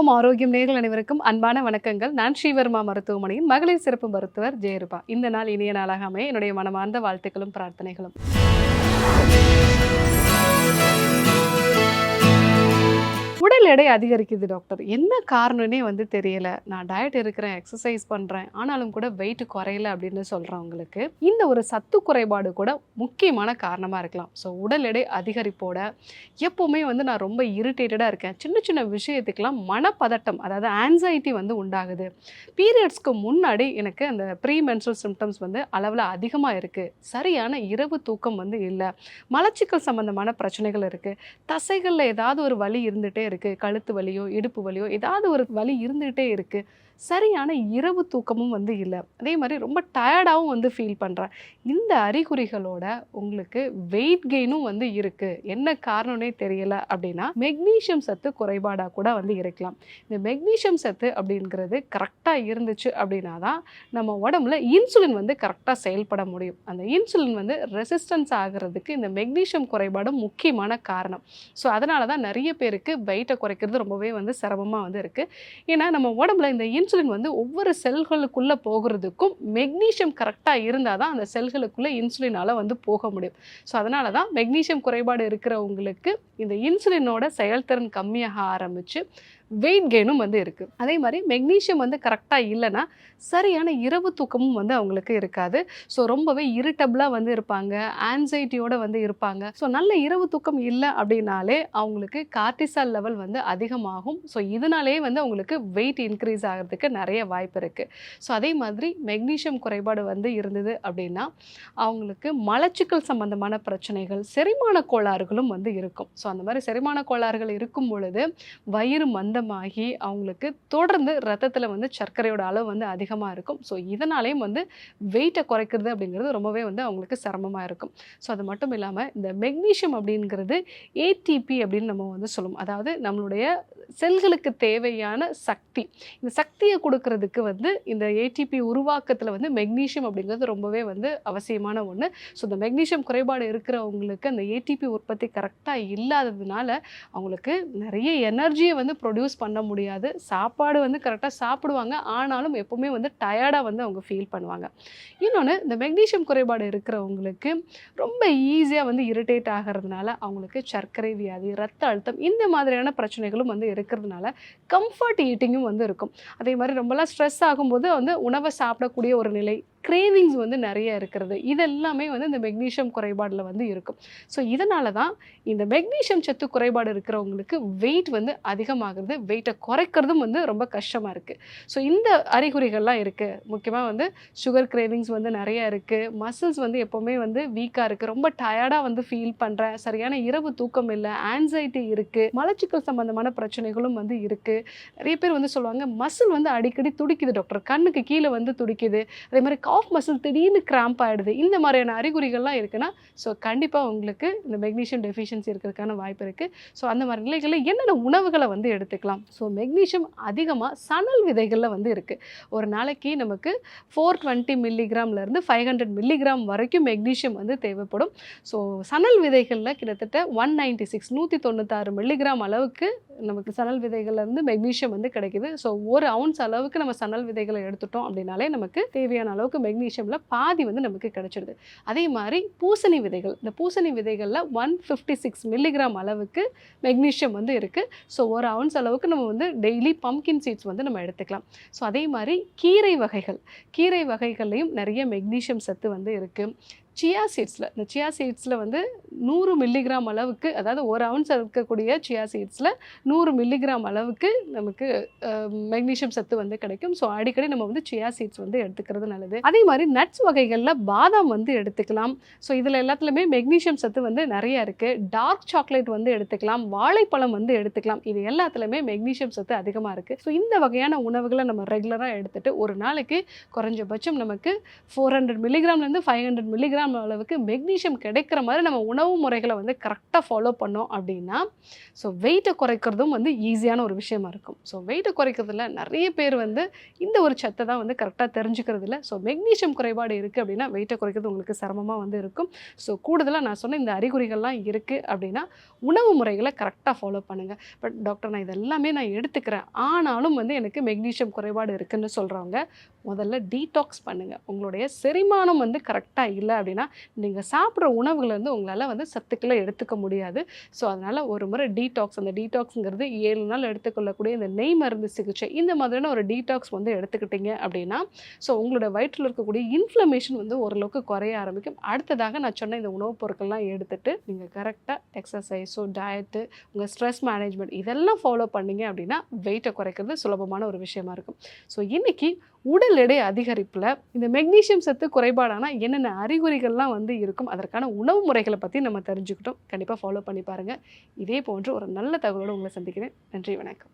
ஆரோக்கியம் ஆரோக்கியம் நேயர்கள் அனைவருக்கும் அன்பான வணக்கங்கள். நான் ஸ்ரீவர்மா மருத்துவமனையின் மகளிர் சிறப்பு மருத்துவர் ஜெயருபா. இந்த நாள் இனிய நாளாக அமைய என்னுடைய மனமார்ந்த வாழ்த்துக்களும் பிரார்த்தனைகளும். உடல் எடை அதிகரிக்குது டாக்டர், என்ன காரணம்னே தெரியல. நான் டயட் இருக்கிறேன், எக்ஸசைஸ் பண்ணுறேன், ஆனாலும் கூட வெயிட் குறையல அப்படின்னு சொல்கிறவங்களுக்கு இந்த ஒரு சத்து குறைபாடு கூட முக்கியமான காரணமாக இருக்கலாம். ஸோ உடல் எடை அதிகரிப்போட எப்போவுமே நான் ரொம்ப இரிட்டேட்டடாக இருக்கேன், சின்ன சின்ன விஷயத்துக்கெல்லாம் மனப்பதட்டம், அதாவது ஆன்சைட்டி உண்டாகுது. பீரியட்ஸ்க்கு முன்னாடி எனக்கு அந்த ப்ரீ மென்ஸ்ட்ரல் சிம்டம்ஸ் அளவில் அதிகமாக இருக்குது. சரியான இரவு தூக்கம் இல்லை, மலச்சிக்கல் சம்மந்தமான பிரச்சனைகள் இருக்குது, தசைகளில் ஏதாவது ஒரு வலி இருந்துகிட்டே இருக்குது, கழுத்து வலியோ இடுப்பு வலியோ ஏதாவது ஒரு வலி இருந்துகிட்டே இருக்குது, சரியான இரவு தூக்கமும் இல்லை, அதே மாதிரி ரொம்ப டயர்டாகவும் ஃபீல் பண்ணுறேன். இந்த அறிகுறிகளோட உங்களுக்கு வெயிட் கெயினும் இருக்குது. என்ன காரணம்னே தெரியல அப்படின்னா மெக்னீஷியம் சத்து குறைபாடாக கூட இருக்கலாம். இந்த மெக்னீஷியம் சத்து அப்படிங்கிறது கரெக்டாக இருந்துச்சு அப்படின்னா தான் நம்ம உடம்புல இன்சுலின் கரெக்டாக செயல்பட முடியும். அந்த இன்சுலின் ரெசிஸ்டன்ஸ் ஆகிறதுக்கு இந்த மெக்னீஷியம் குறைபாடு முக்கியமான காரணம். ஸோ அதனால தான் நிறைய பேருக்கு வெயிட்டை குறைக்கிறது ரொம்பவே சிரமமாக இருக்குது. ஏன்னா நம்ம உடம்புல இந்த இன்சுலின் ஒவ்வொரு செல்களுக்குள்ளே போகிறதுக்கும் மெக்னீஷியம் கரெக்டாக இருந்தால் தான் அந்த செல்களுக்குள்ளே இன்சுலினால் போக முடியும். ஸோ அதனால தான் மெக்னீஷியம் குறைபாடு இருக்கிறவங்களுக்கு இந்த இன்சுலினோட செயல்திறன் கம்மியாக ஆரம்பித்து வெயிட் கெயினும் இருக்குது. அதே மாதிரி மெக்னீஷியம் கரெக்டாக இல்லைன்னா சரியான இரவு தூக்கமும் அவங்களுக்கு இருக்காது. ஸோ ரொம்பவே இரிட்டபிளாக இருப்பாங்க, ஆன்சைட்டியோடு இருப்பாங்க. ஸோ நல்ல இரவு தூக்கம் இல்லை அப்படின்னாலே அவங்களுக்கு கார்டிசால் லெவல் அதிகமாகும். ஸோ இதனாலே அவங்களுக்கு வெயிட் இன்க்ரீஸ் ஆகிறதுக்கு நிறைய வாய்ப்பு இருக்குது. ஸோ அதே மாதிரி மெக்னீஷியம் குறைபாடு இருந்தது அப்படின்னா அவங்களுக்கு மலச்சிக்கல் சம்பந்தமான பிரச்சனைகள், செரிமான கோளாறுகளும் இருக்கும். ஸோ அந்த மாதிரி செரிமான கோளாறுகள் இருக்கும் பொழுது வயிறு மந்தமாகி அவங்களுக்கு தொடர்ந்து ரத்தத்தில் சர்க்கரையோட அளவு அதிகமாக இருக்கும். ஸோ இதனாலேயும் வெயிட்டை குறைக்கிறது அப்படிங்கிறது ரொம்பவே அவங்களுக்கு சிரமமாக இருக்கும். ஸோ அது மட்டும் இல்லாமல் இந்த மெக்னீஷியம் அப்படிங்கிறது ஏடிபி அப்படின்னு நம்ம சொல்லுவோம். அதாவது நம்மளுடைய செல்களுக்கு தேவையான சக்தி, இந்த சக்தியை கொடுக்கறதுக்கு இந்த ஏடிபி உருவாக்கத்தில் மெக்னீஷியம் அப்படிங்கிறது ரொம்பவே அவசியமான ஒன்று. ஸோ இந்த மெக்னீஷியம் குறைபாடு இருக்கிறவங்களுக்கு அந்த ஏடிபி உற்பத்தி கரெக்டாக இல்லாததுனால அவங்களுக்கு நிறைய எனர்ஜியை ப்ரொடியூஸ் பண்ண முடியாது. சாப்பாடு கரெக்டாக சாப்பிடுவாங்க, ஆனாலும் எப்போவுமே டயர்டாக அவங்க ஃபீல் பண்ணுவாங்க. இன்னொன்று, இந்த மெக்னீஷியம் குறைபாடு இருக்கிறவங்களுக்கு ரொம்ப ஈஸியாக இரிட்டேட் ஆகிறதுனால அவங்களுக்கு சர்க்கரை வியாதி, ரத்த அழுத்தம் இந்த மாதிரியான பிரச்சனைகளும் இருக்கிறதுனால கம்ஃபர்ட் ஈட்டிங்கும் இருக்கும். அதே மாதிரி ரொம்பலாம் ஸ்ட்ரெஸ் ஆகும்போது உணவை சாப்பிடக்கூடிய ஒரு நிலை, கிரேவிங்ஸ் நிறைய இருக்கிறது, இதெல்லாமே இந்த மெக்னீஷியம் குறைபாடில் இருக்கும். ஸோ இதனால தான் இந்த மெக்னீஷியம் சத்து குறைபாடு இருக்கிறவங்களுக்கு வெயிட் அதிகமாகிறது, வெயிட்டை குறைக்கிறதும் ரொம்ப கஷ்டமாக இருக்குது. ஸோ இந்த அறிகுறிகள்லாம் இருக்குது. முக்கியமாக சுகர் கிரேவிங்ஸ் நிறைய இருக்குது, மசில்ஸ் எப்போவுமே வீக்காக இருக்குது, ரொம்ப டயர்டாக ஃபீல் பண்ணுறேன், சரியான இரவு தூக்கம் இல்லை, ஆன்சைட்டி இருக்குது, மலச்சிக்கல் சம்மந்தமான பிரச்சனைகளும் இருக்குது. நிறைய பேர் சொல்லுவாங்க மசில் அடிக்கடி துடிக்குது டாக்டர், கண்ணுக்கு கீழே துடிக்குது, அதே மாதிரி காஃப் மசில் திடீர்னு கிராம்ப் ஆகிடுது, இந்த மாதிரியான அறிகுறிகள்லாம் இருக்குன்னா ஸோ கண்டிப்பாக உங்களுக்கு இந்த மெக்னீஷியம் டெஃபிஷியன்சி இருக்கிறதுக்கான வாய்ப்பு இருக்குது. ஸோ அந்த மாதிரி நிலைகளில் என்னென்ன உணவுகளை எடுத்துக்கலாம்? ஸோ மெக்னீஷியம் அதிகமாக சணல் விதைகளில் இருக்குது. ஒரு நாளைக்கு நமக்கு 420 மில்லிகிராம்லேருந்து 500 மில்லிகிராம் வரைக்கும் மெக்னீஷியம் தேவைப்படும். ஸோ சணல் விதைகளில் கிட்டத்தட்ட 196 மில்லிகிராம் அளவுக்கு நமக்கு சணல் விதைகள்லேருந்து மெக்னீஷியம் கிடைக்குது. ஸோ ஒரு அவுன்ஸ் அளவுக்கு நம்ம சணல் விதைகளை எடுத்துட்டோம் அப்படின்னாலே நமக்கு தேவையான அளவுக்கு மெக்னீஷியமில் பாதி நமக்கு கிடைச்சிடுது. அதே மாதிரி பூசணி விதைகள், இந்த பூசணி விதைகளில் 156 மில்லிகிராம் அளவுக்கு மெக்னீஷியம் இருக்குது. ஸோ ஒரு அவுன்ஸ் அளவுக்கு நம்ம டெய்லி பம்கின் சீட்ஸ் நம்ம எடுத்துக்கலாம். ஸோ அதே மாதிரி கீரை வகைகள்லையும் நிறைய மெக்னீஷியம் சத்து இருக்குது. சியா சீட்ஸில், இந்த சியா சீட்ஸில் 100 மில்லிகிராம் அளவுக்கு, அதாவது ஒரு அவுன்ஸ் இருக்கக்கூடிய சியா சீட்ஸில் 100 மில்லிகிராம் அளவுக்கு நமக்கு மெக்னீஷியம் சத்து கிடைக்கும். ஸோ அடிக்கடி நம்ம சியா சீட்ஸ் எடுத்துக்கிறது நல்லது. அதே மாதிரி நட்ஸ் வகைகளில் பாதாம் எடுத்துக்கலாம். ஸோ இதில் எல்லாத்துலேயுமே மெக்னீஷியம் சத்து நிறைய இருக்குது. டார்க் சாக்லேட் எடுத்துக்கலாம், வாழைப்பழம் எடுத்துக்கலாம், இது எல்லாத்துலேயுமே மெக்னீஷியம் சத்து அதிகமாக இருக்குது. ஸோ இந்த வகையான உணவுகளை நம்ம ரெகுலராக எடுத்துகிட்டு ஒரு நாளைக்கு குறைஞ்சபட்சம் நமக்கு 400 மில்லிகிராம்லேருந்து 500 மில்லிகிராம் மில்லிகிராம் அளவுக்கு மெக்னீஷியம் கிடைக்கிற மாதிரி நம்ம உணவு முறைகளை வந்து கரெக்டாக ஃபாலோ பண்ணோம் அப்படின்னா ஸோ வெயிட்டை குறைக்கிறதும் வந்து ஈஸியான ஒரு விஷயமா இருக்கும். ஸோ வெயிட்டை குறைக்கிறதுல நிறைய பேர் வந்து இந்த ஒரு சத்தை தான் வந்து கரெக்டாக தெரிஞ்சுக்கிறது இல்லை. ஸோ மெக்னீஷியம் குறைபாடு இருக்குது அப்படின்னா வெயிட்டை குறைக்கிறது உங்களுக்கு சிரமமாக வந்து இருக்கும். ஸோ கூடுதலாக நான் சொன்ன இந்த அறிகுறிகள்லாம் இருக்குது அப்படின்னா உணவு முறைகளை கரெக்டாக ஃபாலோ பண்ணுங்கள். பட் டாக்டர் நான் இதெல்லாமே நான் எடுத்துக்கிறேன், ஆனாலும் வந்து எனக்கு மெக்னீஷியம் குறைபாடு இருக்குதுன்னு சொல்கிறவங்க முதல்ல டீடாக்ஸ் பண்ணுங்கள். உங்களுடைய செரிமானம் வந்து கரெக்டாக இல்லை அப்படின்னா நீங்கள் சாப்பிட்ற உணவுகளை வந்து உங்களால் வந்து சத்துக்களை எடுத்துக்க முடியாது. ஸோ அதனால் ஒரு முறை டீடாக்ஸ், அந்த டீடாக்ஸுங்கிறது 7 நாள் எடுத்துக்கொள்ளக்கூடிய இந்த நெய் மருந்து சிகிச்சை, இந்த மாதிரியான ஒரு டீடாக்ஸ் வந்து எடுத்துக்கிட்டீங்க அப்படின்னா ஸோ உங்களோட வயிற்றில் இருக்கக்கூடிய இன்ஃப்ளமேஷன் வந்து ஓரளவுக்கு குறைய ஆரம்பிக்கும். அடுத்ததாக நான் சொன்ன இந்த உணவுப் பொருட்கள்லாம் எடுத்துகிட்டு நீங்கள் கரெக்டாக எக்ஸசைஸோ டயட்டு உங்கள் ஸ்ட்ரெஸ் மேனேஜ்மெண்ட் இதெல்லாம் ஃபாலோ பண்ணிங்க அப்படின்னா வெயிட்டை குறைக்கிறது சுலபமான ஒரு விஷயமா இருக்கும். ஸோ இன்றைக்கி உடல் எடை அதிகரிப்பில் இந்த மெக்னீஷியம் சத்து குறைபாடான என்னென்ன அறிகுறிகள்லாம் வந்து இருக்கும், அதற்கான உணவு முறைகளை பற்றி நம்ம தெரிஞ்சுக்கிட்டோம். கண்டிப்பாக ஃபாலோ பண்ணி பாருங்கள். இதே போன்று ஒரு நல்ல தகவலோடு உங்களை சந்திக்கிறேன். நன்றி, வணக்கம்.